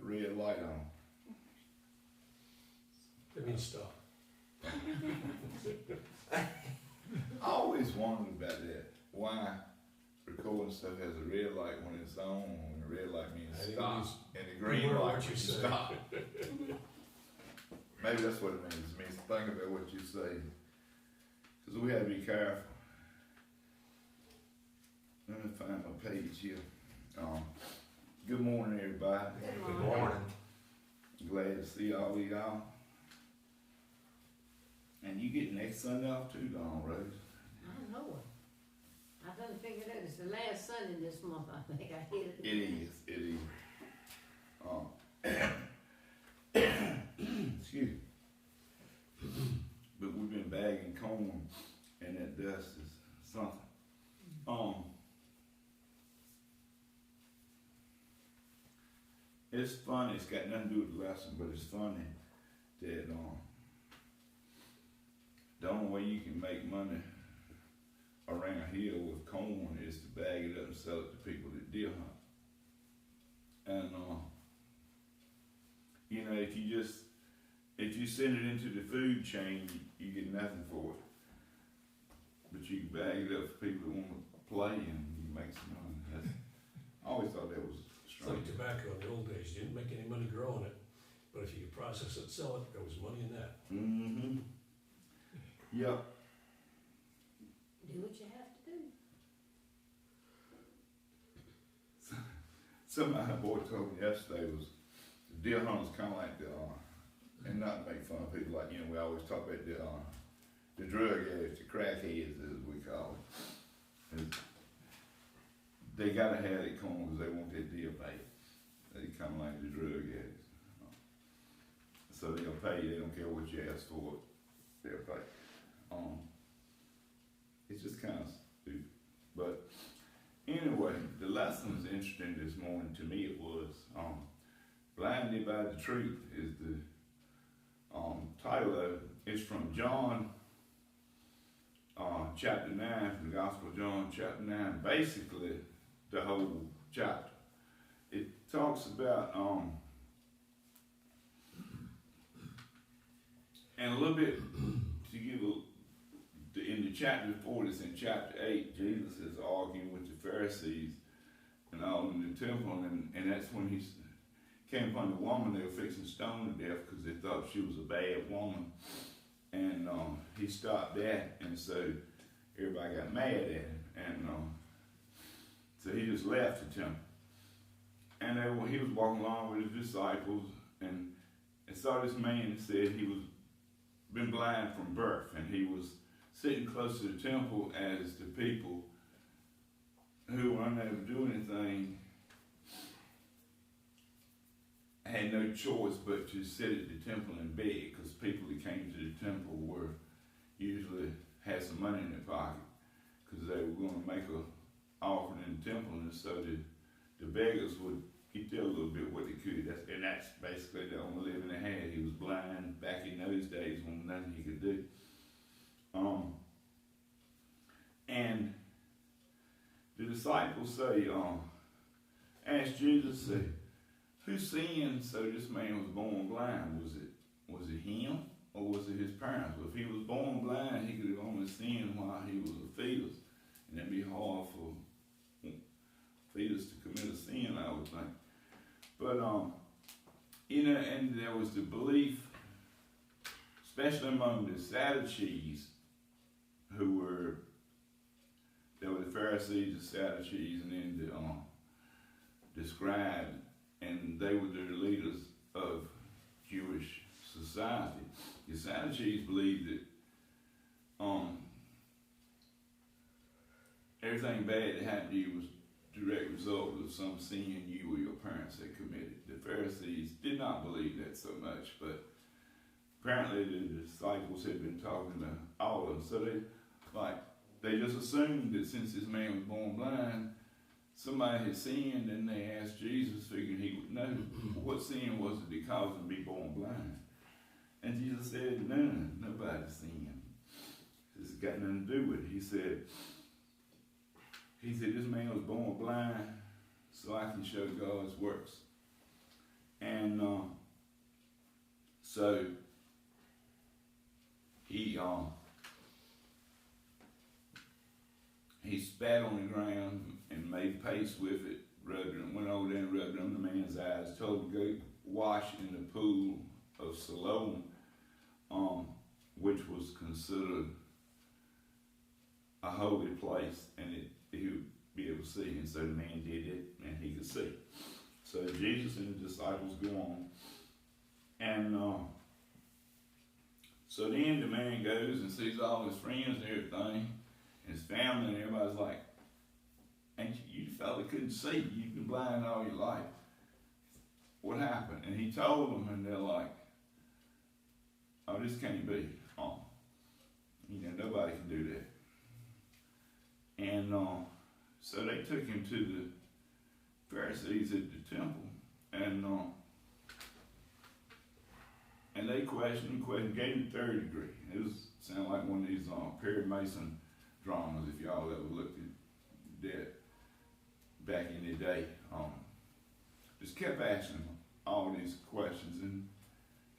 red light on. That means stop. I always wondered about that. Why recording stuff has a red light when it's on, when the red light means I think it stop, means and the green beware light what you means say. stop. Maybe that's what it means. It means think about what you say. Because we have to be careful. Let me find my page here. Good morning, everybody. Good morning. Glad to see all of y'all. And you get next Sunday off too, Dawn Rose. I don't know. I done figured out it's the last Sunday this month. I think I hit it. It is. Excuse me. But we've been bagging corn, and that dust is something. It's funny. It's got nothing to do with the lesson, but it's funny that the only way you can make money around here with corn is to bag it up and sell it to people that deer hunt. And you know, if you send it into the food chain, you get nothing for it. But you can bag it up for people that want to play and you make some money. I always thought that was It's strange. like tobacco in the old days. You didn't make any money growing it, but if you could process it, sell it, there was money in that. Mm-hmm. Yep. Do what you have to do. Something my boy told me yesterday was the deer hunters kind of like and not to make fun of people, like, you know, we always talk about the drug addicts, the crackheads as we call them. And they gotta have that corn because they want that deer pay. They kind of like the drug addicts. So they'll pay you, they don't care what you ask for, they'll pay. It's just kind of stupid. But anyway, the lesson was interesting this morning. To me it was. Blinded by the Truth is the title of it. It's from John chapter 9, from the Gospel of John chapter 9. Basically, the whole chapter. It talks about, and a little bit, to give in the chapter before this, in chapter 8, Jesus is arguing with the Pharisees and all in the temple, and that's when he came upon the woman they were fixing to stone to death because they thought she was a bad woman. And he stopped that, and so everybody got mad at him. And so he just left the temple. And he was walking along with his disciples, and saw this man that said he was been blind from birth, and he was sitting close to the temple as the people who were unable to do anything had no choice but to sit at the temple and beg, because people that came to the temple were usually had some money in their pocket because they were going to make an offering in the temple, and so the beggars would get there a little bit what they could. That's basically the only living they had. He was blind back in those days when nothing he could do. And the disciples say, asked Jesus, say, who sinned so this man was born blind? Was it him or was it his parents? Well, if he was born blind, he could have only sinned while he was a fetus, and it'd be hard for fetus to commit a sin, I would think. But you know, and there was the belief, especially among the Sadducees, there were the Pharisees, the Sadducees, and then the scribes, and they were the leaders of Jewish society. The Sadducees believed that everything bad that happened to you was a direct result of some sin you or your parents had committed. The Pharisees did not believe that so much, but apparently the disciples had been talking to all of them, so they just assumed that since this man was born blind, somebody had sinned, and they asked Jesus, figuring he would know what sin was it that caused him to be born blind. And Jesus said, nobody sinned. This has got nothing to do with it. He said, this man was born blind so I can show God's works. And so he spat on the ground and made paste with it, went over there and rubbed it on the man's eyes, told him to go wash in the pool of Siloam, which was considered a holy place, and he would be able to see. And so the man did it, and he could see. So Jesus and the disciples go on, and so then the man goes and sees all his friends and everything, and his family, and everybody's like, "Ain't you the fella couldn't see? You've been blind all your life. What happened?" And he told them, and they're like, "Oh, this can't be. Nobody can do that." And so they took him to the Pharisees at the temple, and they questioned, gave him 3rd degree. It was sounded like one of these Perry Mason dramas, if y'all ever looked at that back in the day. Just kept asking him all these questions, and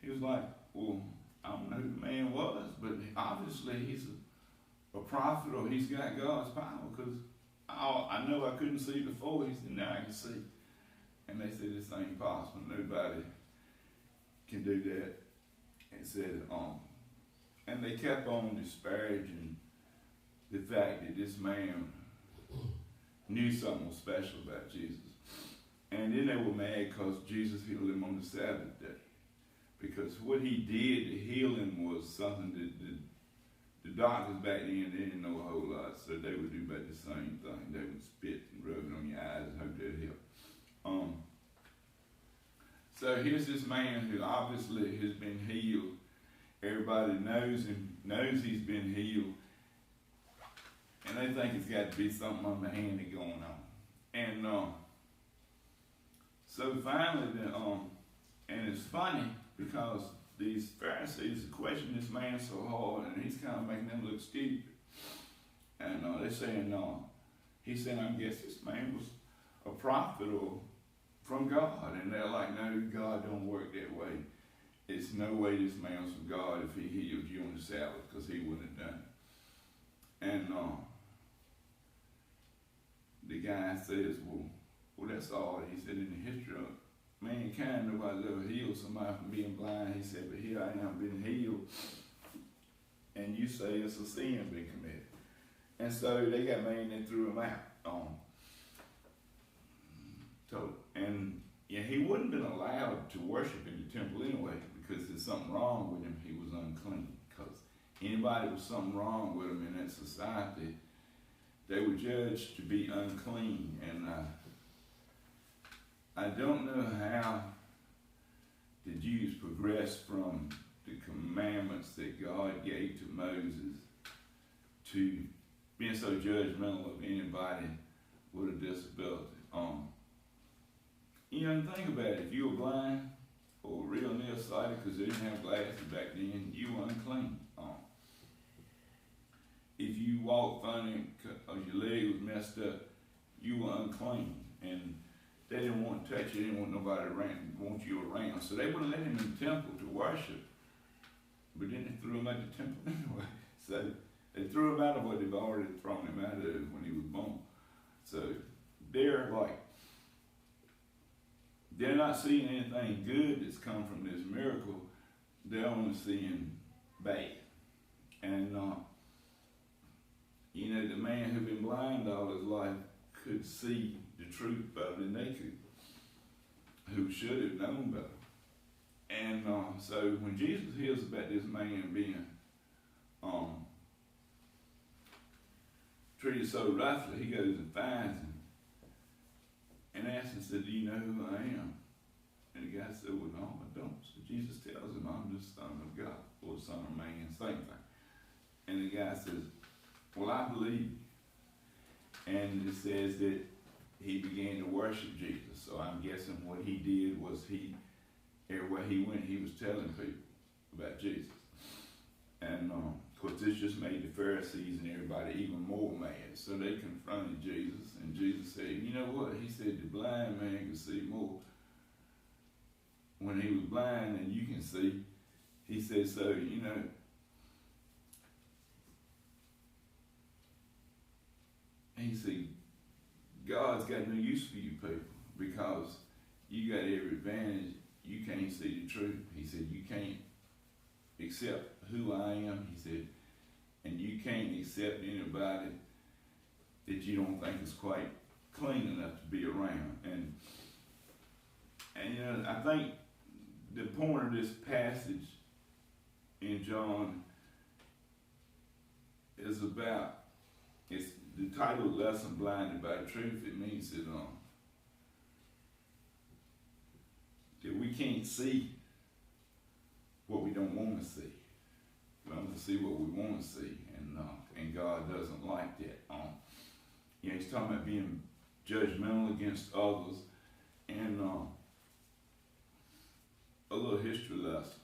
he was like, "Well, I don't know who the man was, but obviously he's a prophet, or he's got God's power, because I know I couldn't see before. He said, now I can see." And they said, "This ain't possible. Nobody can do that." And said, and they kept on disparaging the fact that this man knew something was special about Jesus. And then they were mad because Jesus healed him on the Sabbath day. Because what he did to heal him was something that the doctors back then, they didn't know a whole lot, so they would do about the same thing. They would spit and rub it on your eyes and hope that'd help. So here's this man who obviously has been healed. Everybody knows him, knows he's been healed, and they think it's got to be something underhanded going on. And so finally, and it's funny because these Pharisees question this man so hard, and he's kind of making them look stupid. And they're saying, he's saying, "I guess this man was a prophet or from God." And they're like, "No, God don't work that way. It's no way this man was from God if he healed you on the Sabbath, because he wouldn't have done it." And the guy says, well, that's all. He said, in the history of mankind, nobody's ever healed somebody from being blind. He said, but here I am being healed, and you say it's a sin being committed. And so they got mad and threw him out. And he wouldn't have been allowed to worship in the temple anyway, because there's something wrong with him. He was unclean. Because anybody with something wrong with him in that society, they were judged to be unclean. And I don't know how the Jews progressed from the commandments that God gave to Moses to being so judgmental of anybody with a disability. Think about it. If you were blind or real nearsighted, because they didn't have glasses back then, you were unclean. If you walked funny or your leg was messed up, you were unclean. And they didn't want to touch you. They didn't want nobody around, want you around. So they wouldn't let him in the temple to worship. But then they threw him out the temple anyway. So they threw him out of what they've already thrown him out of when he was born. So they're not seeing anything good that's come from this miracle. They're only seeing bad. And the man who'd been blind all his life could see the truth better than they could, who should have known better. And so when Jesus hears about this man being treated so roughly, he goes and finds him and asks him, said, "Do you know who I am?" And the guy said, "Well, no, I don't." So Jesus tells him, "I'm the Son of God," or Son of Man, same thing. And the guy says, "Well, I believe." And it says that he began to worship Jesus. So I'm guessing what he did was everywhere he went, he was telling people about Jesus. And of course, this just made the Pharisees and everybody even more mad. So they confronted Jesus, and Jesus said, "You know what?" He said, "The blind man can see more when he was blind and you can see, he said, so, you know, he said, God's got no use for you people because you got every advantage. You can't see the truth. He said, you can't accept who I am. He said, and you can't accept anybody that you don't think is quite clean enough to be around. And you know, I think the point of this passage in John is about, it's the title Lesson Blinded by the Truth. It means that we can't see what we don't want to see. We want to see what we want to see, and God doesn't like that. You know, he's talking about being judgmental against others, and a little history lesson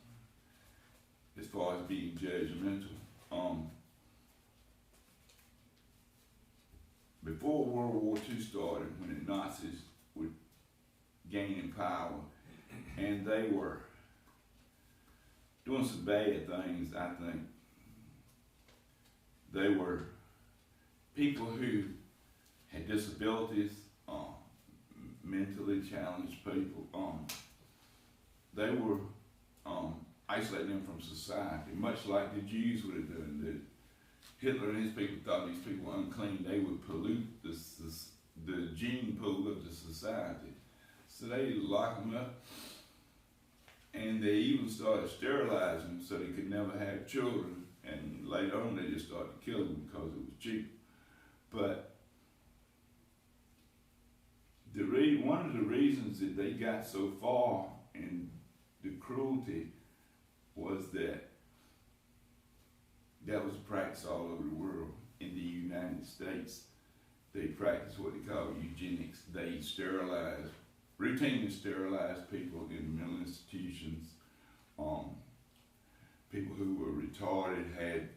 as far as being judgmental. Before World War II started, when the Nazis were gaining power, and they were doing some bad things, I think. They were people who had disabilities, mentally challenged people. They were isolating them from society, much like the Jews would have done. Hitler and his people thought these people were unclean. They would pollute the gene pool of the society. So they locked them up, and they even started sterilizing them so they could never have children. And later on, they just started to kill them because it was cheap. But one of the reasons that they got so far in the cruelty was that was practiced all over the world. In the United States, they practiced what they call eugenics. They routinely sterilized people in mental institutions. People who were retarded, had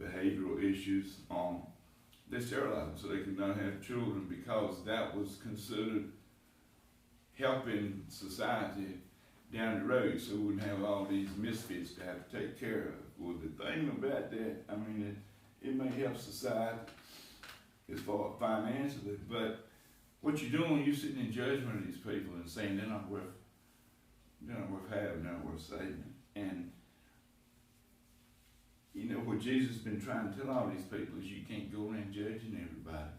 behavioral issues. They sterilized them so they could not have children because that was considered helping society down the road, so we wouldn't have all these misfits to have to take care of. Well, the thing about that, I mean, it may help society as far as financially, but what you're doing, you're sitting in judgment of these people and saying they're not worth having, they're not worth saving. And you know what Jesus has been trying to tell all these people is you can't go around judging everybody.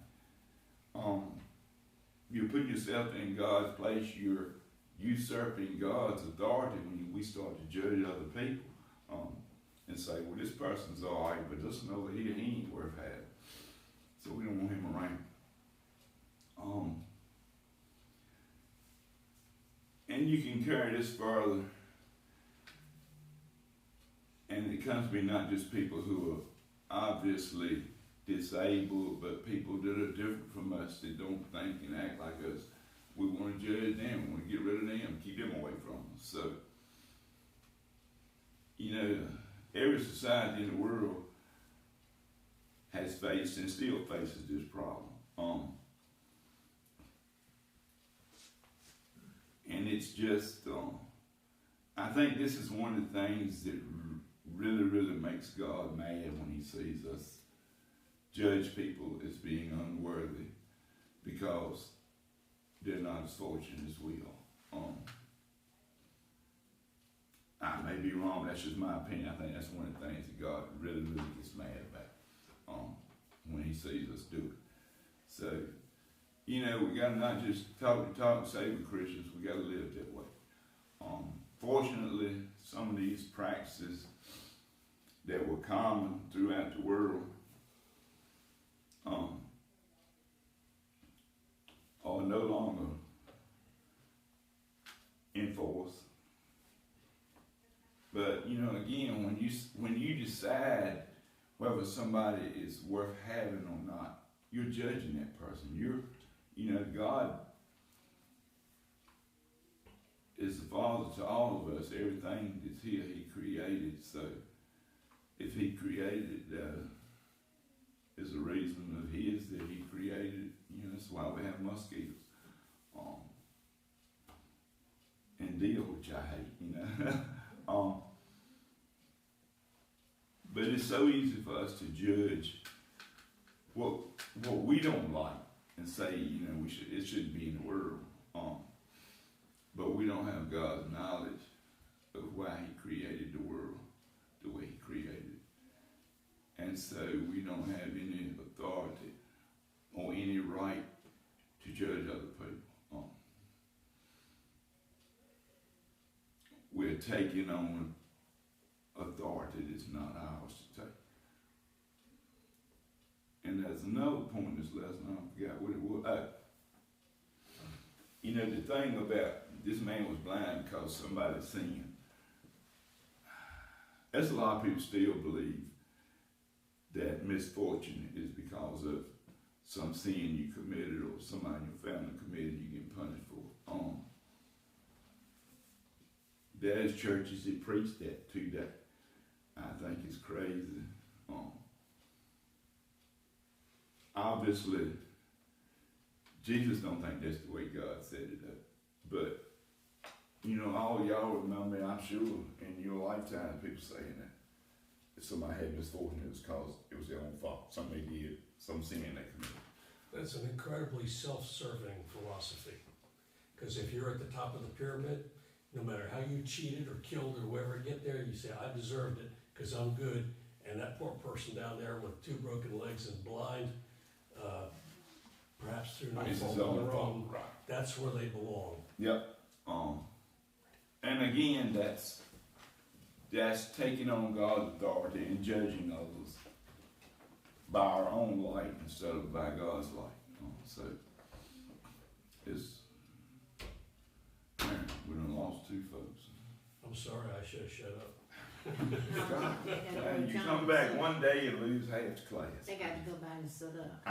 You're putting yourself in God's place. You're usurping God's authority when we start to judge other people and say, well, this person's all right, but this one over here, he ain't worth having. So we don't want him around. And you can carry this further, and it comes to be not just people who are obviously disabled, but people that are different from us, that don't think and act like us. We want to judge them, we want to get rid of them, keep them away from us. So, you know, every society in the world has faced and still faces this problem. And it's just, I think this is one of the things that really, really makes God mad when he sees us judge people as being unworthy because they're not as fortunate as we are. I may be wrong, that's just my opinion. I think that's one of the things that God really, really gets mad about when he sees us do it. So, you know, we got to not just talk and say we're Christians, we got to live that way. Fortunately, some of these practices that were common throughout the world are no longer in force. But you know, again, when you decide whether somebody is worth having or not, you're judging that person. You know, God is the Father to all of us. Everything that's here, he created. So if he created it, is a reason of his that he created. You know, that's why we have mosquitoes. And deal which I hate, you know. But it's so easy for us to judge what we don't like and say, you know, it shouldn't be in the world. But we don't have God's knowledge of why He created the world the way He created it. And so we don't have any authority or any right to judge other people. We're taking on authority that's not ours to take. And there's another point in this lesson, I forgot what it was. You know, the thing about this man was blind because somebody sinned. That's a lot of people still believe that misfortune is because of some sin you committed or somebody in your family committed you get punished for. There's churches that preach that too. That I think is crazy. Obviously, Jesus don't think that's the way God set it up. But, you know, all y'all remember, I'm sure, in your lifetime, people saying that if somebody had misfortune, it was because it was their own fault. Something they did, some sin they committed. That's an incredibly self-serving philosophy. Because if you're at the top of the pyramid, no matter how you cheated or killed or whoever get there, you say, I deserved it because I'm good. And that poor person down there with 2 broken legs and blind, perhaps through no fault of their own, right. That's where they belong. Yep. And again, that's taking on God's authority and judging others by our own light instead of by God's light. So it's, man, we done lost 2 folks. I'm sorry, I should have shut up. Hey, you come back one day and lose half the class. They got to go by and sit up.